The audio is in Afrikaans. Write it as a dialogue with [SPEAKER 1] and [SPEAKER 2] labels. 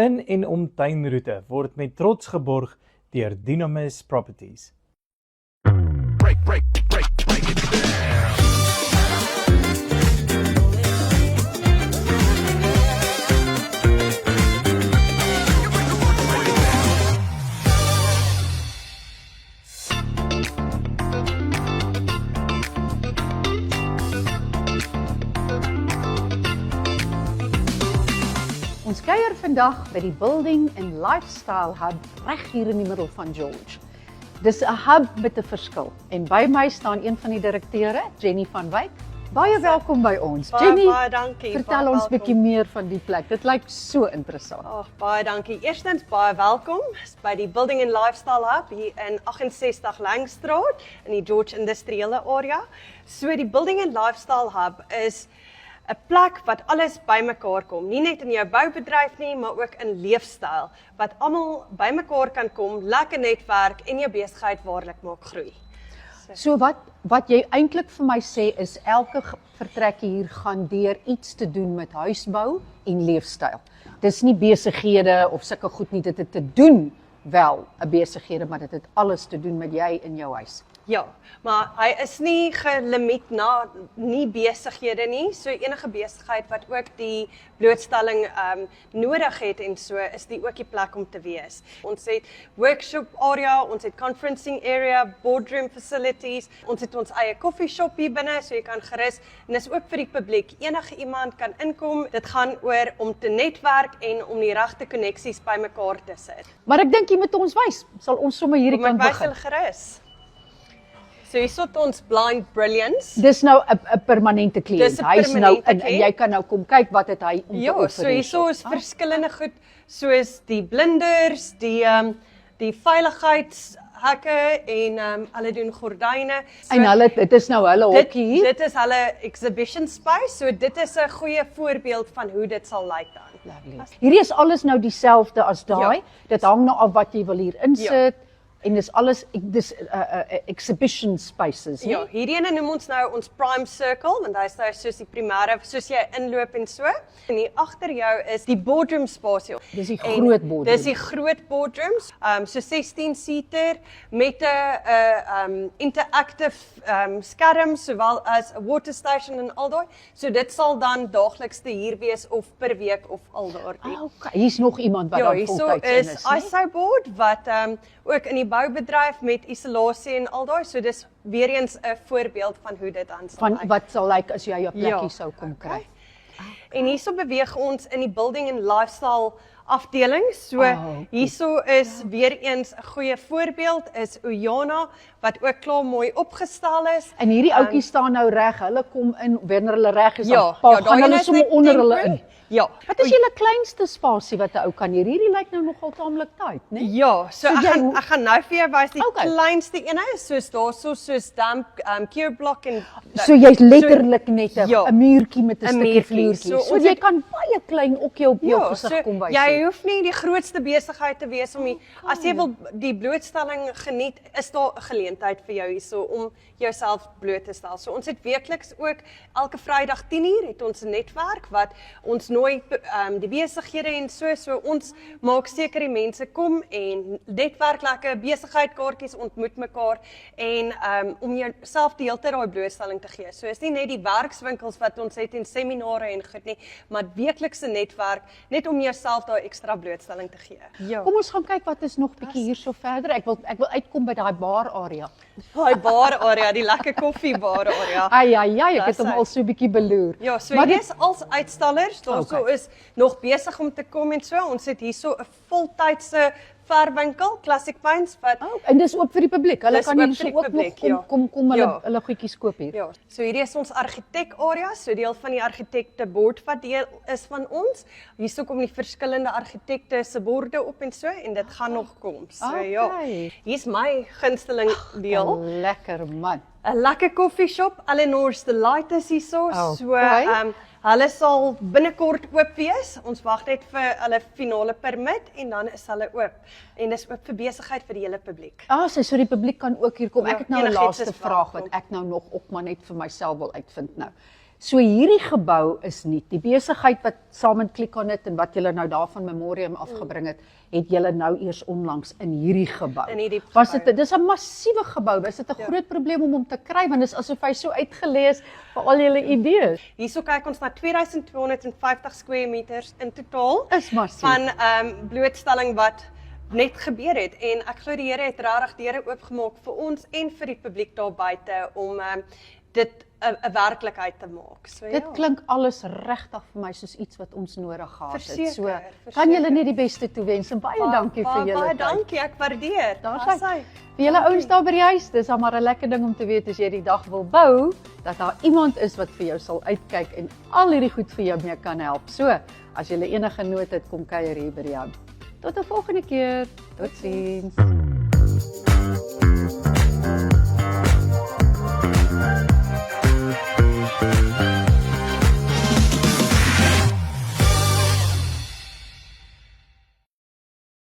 [SPEAKER 1] In en om tuinroete word met trots geborg deur Dynamis Properties.
[SPEAKER 2] Ons kuier vandag by die Building and Lifestyle Hub reg hier in die middel van George. Dis 'n hub met 'n verskil en by my staan een van die direkteure, Jenny van Wyk. Baie welkom by ons. Jenny,
[SPEAKER 3] baie dankie.
[SPEAKER 2] vertel ons 'n bietjie meer van die plek. Dit lyk so interessant.
[SPEAKER 3] Baie dankie. Eerstens baie welkom by die Building and Lifestyle Hub hier in 68 Langstraat in die George Industriële Area. So die Building and Lifestyle Hub is 'n plek wat alles bymekaar kom, nie net in jou boubedryf nie, maar ook in leefstyl, wat almal bymekaar kan kom, lekker netwerk en jou besigheid waarlik maak groei.
[SPEAKER 2] So wat jy eintlik vir my sê is elke vertrek hier gaan deur iets te doen met huisbou en leefstyl. Dis nie besighede of sulke goed nie, dit het te doen wel 'n besighede, maar dit het alles te doen met jy in jou huis.
[SPEAKER 3] Ja, maar hy is nie gelimiet na nie besighede nie, so enige besigheid wat ook die blootstelling nodig het en so is die ook die plek om te wees. Ons het workshop area, ons het conferencing area, boardroom facilities, ons het ons eie coffee shop hier binne, so jy kan gerus, en dis ook vir die publiek, enige iemand kan inkom, dit gaan oor om te netwerk en om die regte koneksies bymekaar te sit.
[SPEAKER 2] Maar ek dink jy moet ons wys, sal ons sommer hierdie kant
[SPEAKER 3] Kom ek wys
[SPEAKER 2] begin.
[SPEAKER 3] hulle gerus. So hier sit ons Blind Brilliance.
[SPEAKER 2] Dis nou 'n permanente kliënt.
[SPEAKER 3] Dis 'n
[SPEAKER 2] Hy's nou
[SPEAKER 3] permanente
[SPEAKER 2] in en jy kan nou kom kyk wat het hy om te
[SPEAKER 3] Ja,
[SPEAKER 2] offer.
[SPEAKER 3] so hierso is verskillende goed, soos die blinders, die veiligheidshekke en hulle doen gordyne. So,
[SPEAKER 2] En dit is nou hulle hokkie hier.
[SPEAKER 3] Dit is hulle exhibition space, so dit is 'n goeie voorbeeld van hoe dit sal lyk dan.
[SPEAKER 2] Lovely. Hierdie is alles nou dieselfde as daai.
[SPEAKER 3] Ja.
[SPEAKER 2] Dit hang nou af wat jy wil hier insit. En dis alles exhibition spaces, nie?
[SPEAKER 3] Ja, hierdie ene noem ons nou ons Prime Circle, want hy's nou soos die primêre, soos jy inloop en so. En hier agter jou is die boardroom spasie.
[SPEAKER 2] Dis die groot boardroom.
[SPEAKER 3] Dis die groot boardrooms, so 16-seater met 'n interactive skerm, sowel as 'n water station en al daai. So dit sal dan daagliks te huur wees of per week of al daardie.
[SPEAKER 2] Okay, hier's nog iemand wat daar
[SPEAKER 3] hierso
[SPEAKER 2] voltyds in is, nie?
[SPEAKER 3] ISO board wat ook in die boubedryf met isolasie en al daai, so dis weer eens 'n voorbeeld van hoe dit aan sal
[SPEAKER 2] Van
[SPEAKER 3] lyk.
[SPEAKER 2] wat sal lyk as jy jou plekkie
[SPEAKER 3] Ja,
[SPEAKER 2] sou kom kry.
[SPEAKER 3] okay. En hierso beweeg ons in die building and lifestyle afdeling. So
[SPEAKER 2] goed.
[SPEAKER 3] hierso is weer eens 'n goeie voorbeeld is Uyana wat ook klaar mooi opgestel is.
[SPEAKER 2] En hierdie ouetjies staan nou reg. Hulle kom in wanneer hulle reg is, dan
[SPEAKER 3] daai
[SPEAKER 2] gaan
[SPEAKER 3] ene
[SPEAKER 2] hulle
[SPEAKER 3] is
[SPEAKER 2] sommer
[SPEAKER 3] net
[SPEAKER 2] onder hulle
[SPEAKER 3] temporary.
[SPEAKER 2] in.
[SPEAKER 3] Ja.
[SPEAKER 2] Wat is julle kleinste spasie wat 'n ou kan hier? Hierdie lyk nou nogal taamlik tight, né?
[SPEAKER 3] Ja, so
[SPEAKER 2] So
[SPEAKER 3] ek gaan nou vir jou wys die
[SPEAKER 2] Okay.
[SPEAKER 3] kleinste ene is soos daarso soos damp cure block en
[SPEAKER 2] So jy's letterlik net 'n
[SPEAKER 3] ja,
[SPEAKER 2] muurtjie met 'n
[SPEAKER 3] 'n
[SPEAKER 2] stukkie
[SPEAKER 3] muurtjie.
[SPEAKER 2] vloertjie.
[SPEAKER 3] So
[SPEAKER 2] So
[SPEAKER 3] ons
[SPEAKER 2] jy
[SPEAKER 3] het-
[SPEAKER 2] kan baie klein ook jou op jou
[SPEAKER 3] Ja,
[SPEAKER 2] gesig
[SPEAKER 3] so
[SPEAKER 2] kom wys.
[SPEAKER 3] jy hoef nie die grootste besigheid te wees om die, as jy wil die blootstelling geniet, is daar 'n geleentheid vir jou hierso om jouself bloot te stel. So ons het weekliks ook elke Vrydag 10:00 het ons 'n netwerk wat ons nooi die besighede en so ons maak seker die mense kom en netwerk lekker besigheidkaartjies ontmoet mekaar en om jouself die hele tyd daai blootstelling te gee. So is nie net die werkswinkels wat ons het en seminare en goed nie, maar weeklikse netwerk net om jouself daai ekstra blootstelling te gee. Ja.
[SPEAKER 2] Kom ons gaan kyk wat is nog bietjie hierso verder. Ek wil uitkom by daai bar area.
[SPEAKER 3] Daai bar area, die lekker koffiebar area.
[SPEAKER 2] Ai, ek het
[SPEAKER 3] Dis
[SPEAKER 2] hom
[SPEAKER 3] hy.
[SPEAKER 2] al so bietjie beloer.
[SPEAKER 3] Ja, so
[SPEAKER 2] maar
[SPEAKER 3] hier is als uitstallers, daarso
[SPEAKER 2] Okay.
[SPEAKER 3] is nog besig om te kom en so. Ons het hierso 'n voltydse verwinkel, Classic Paints wat
[SPEAKER 2] En dis oop vir die publiek. Hulle
[SPEAKER 3] Dis
[SPEAKER 2] kan
[SPEAKER 3] oop
[SPEAKER 2] hier so
[SPEAKER 3] vir die
[SPEAKER 2] ook
[SPEAKER 3] publiek,
[SPEAKER 2] nog
[SPEAKER 3] ja.
[SPEAKER 2] kom hulle
[SPEAKER 3] Ja.
[SPEAKER 2] hulle goedjies koop hier.
[SPEAKER 3] ja, so hierdie is ons argitek area, so deel van die argitekte bord wat deel is van ons. Hierso kom die verskillende argitekte se borde op en so en dit gaan nog kom. So ja.
[SPEAKER 2] Okay.
[SPEAKER 3] Hier's my gunsteling deel.
[SPEAKER 2] Lekker man.
[SPEAKER 3] 'n Lekker koffieshop, Eleanor's Delight is hierso. So
[SPEAKER 2] Okay.
[SPEAKER 3] hulle sal binnekort oop wees. Ons wag net vir hulle finale permit en dan is hulle oop. En dis oop vir besigheid vir die hele publiek.
[SPEAKER 2] So die publiek kan ook hier kom.
[SPEAKER 3] Ja,
[SPEAKER 2] Ek het nou 'n
[SPEAKER 3] enigiets
[SPEAKER 2] laaste
[SPEAKER 3] is
[SPEAKER 2] vraag wat
[SPEAKER 3] welkom.
[SPEAKER 2] ek nou nog ook maar net vir myself wil uitvind nou. So hierdie gebou is nie. Die besigheid wat saam in Klik on It en wat julle nou daar van Memoriam afgebring het julle nou eers onlangs in hierdie gebou.
[SPEAKER 3] In hierdie
[SPEAKER 2] Was
[SPEAKER 3] gebou.
[SPEAKER 2] dit dis 'n massiewe gebou. Is dit 'n groot probleem om hom te kry want dit is asof hy so uitgelees vir al julle idees.
[SPEAKER 3] Hierso kyk ons na 2250 square meters in totaal
[SPEAKER 2] Is massief.
[SPEAKER 3] van blootstelling wat net gebeur het en ek glo die Here het regtig deure oopgemaak vir ons en vir die publiek daar buite om dit 'n werklikheid te maak. So
[SPEAKER 2] Dit
[SPEAKER 3] ja.
[SPEAKER 2] klink alles regtig vir my soos iets wat ons nodig gehad het. So
[SPEAKER 3] Verseker,
[SPEAKER 2] kan julle
[SPEAKER 3] verseker.
[SPEAKER 2] net die beste toewens en baie dankie vir julle
[SPEAKER 3] Baie
[SPEAKER 2] tyd.
[SPEAKER 3] dankie, ek waardeer.
[SPEAKER 2] Daar's
[SPEAKER 3] Daar's
[SPEAKER 2] hy.
[SPEAKER 3] hy.
[SPEAKER 2] Vir julle ouens daar by die huis, dis dan maar 'n lekker ding om te weet as jy die dag wil bou, dat daar iemand is wat vir jou sal uitkyk en al hierdie goed vir jou mee kan help. So, as jy enige nood het, kom kuier hier by die hou. Tot 'n volgende keer. Totsiens.